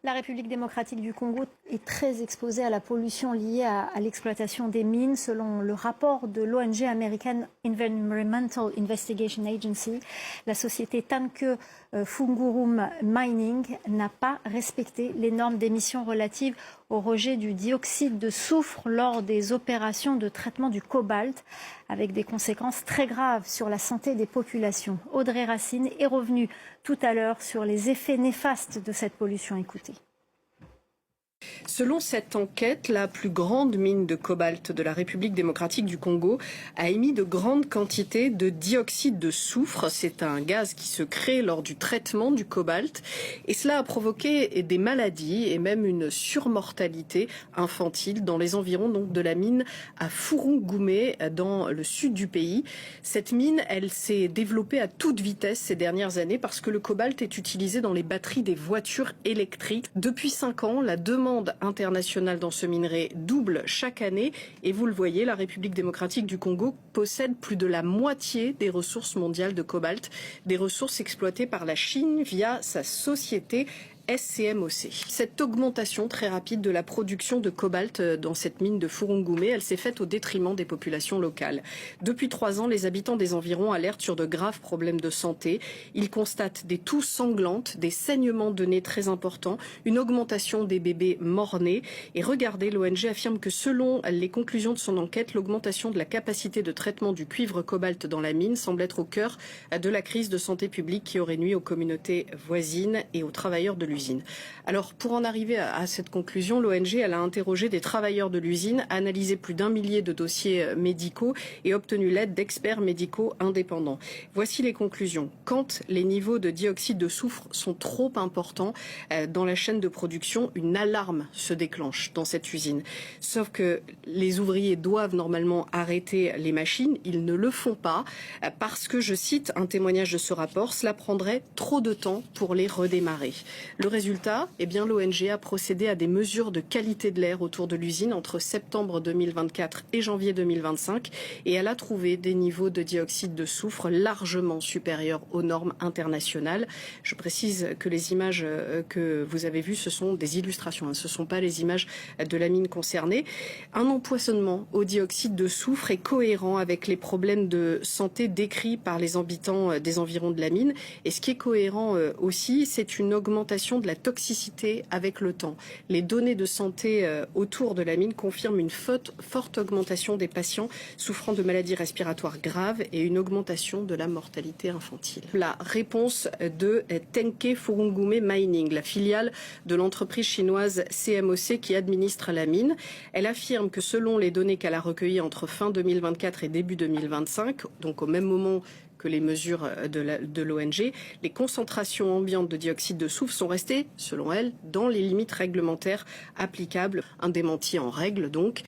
La République démocratique du Congo est très exposée à la pollution liée à l'exploitation des mines. Selon le rapport de l'ONG American Environmental Investigation Agency, la société Tanke Fungurum Mining n'a pas respecté les normes d'émissions relatives au rejet du dioxyde de soufre lors des opérations de traitement du cobalt, avec des conséquences très graves sur la santé des populations. Audrey Racine est revenue tout à l'heure sur les effets néfastes de cette pollution. Écoutez. Selon cette enquête, la plus grande mine de cobalt de la République démocratique du Congo a émis de grandes quantités de dioxyde de soufre. C'est un gaz qui se crée lors du traitement du cobalt et cela a provoqué des maladies et même une surmortalité infantile dans les environs donc, de la mine à Furungumé dans le sud du pays. Cette mine, elle s'est développée à toute vitesse ces dernières années parce que le cobalt est utilisé dans les batteries des voitures électriques. Depuis 5 ans, la demande internationale dans ce minerai double chaque année et vous le voyez, la République démocratique du Congo possède plus de la moitié des ressources mondiales de cobalt, des ressources exploitées par la Chine via sa société SCMOC. Cette augmentation très rapide de la production de cobalt dans cette mine de Furungumé, elle s'est faite au détriment des populations locales. Depuis 3 ans, les habitants des environs alertent sur de graves problèmes de santé. Ils constatent des toux sanglantes, des saignements de nez très importants, une augmentation des bébés mort-nés. Et regardez, l'ONG affirme que selon les conclusions de son enquête, l'augmentation de la capacité de traitement du cuivre-cobalt dans la mine semble être au cœur de la crise de santé publique qui aurait nui aux communautés voisines et aux travailleurs de l'usine. Alors, pour en arriver à cette conclusion, l'ONG elle a interrogé des travailleurs de l'usine, analysé plus d'1 millier de dossiers médicaux et obtenu l'aide d'experts médicaux indépendants. Voici les conclusions. Quand les niveaux de dioxyde de soufre sont trop importants dans la chaîne de production, une alarme se déclenche dans cette usine. Sauf que les ouvriers doivent normalement arrêter les machines. Ils ne le font pas parce que, je cite un témoignage de ce rapport, cela prendrait trop de temps pour les redémarrer. Le résultat, eh bien, l'ONG a procédé à des mesures de qualité de l'air autour de l'usine entre septembre 2024 et janvier 2025 et elle a trouvé des niveaux de dioxyde de soufre largement supérieurs aux normes internationales. Je précise que les images que vous avez vues, ce sont des illustrations, ce ne sont pas les images de la mine concernée. Un empoisonnement au dioxyde de soufre est cohérent avec les problèmes de santé décrits par les habitants des environs de la mine. Et ce qui est cohérent aussi, c'est une augmentation de la toxicité avec le temps. Les données de santé autour de la mine confirment une forte augmentation des patients souffrant de maladies respiratoires graves et une augmentation de la mortalité infantile. La réponse de Tenke Fungurume Mining, la filiale de l'entreprise chinoise CMOC qui administre la mine, elle affirme que selon les données qu'elle a recueillies entre fin 2024 et début 2025, donc au même moment que les mesures de l'ONG, les concentrations ambiantes de dioxyde de soufre sont restées, selon elle, dans les limites réglementaires applicables. Un démenti en règle donc.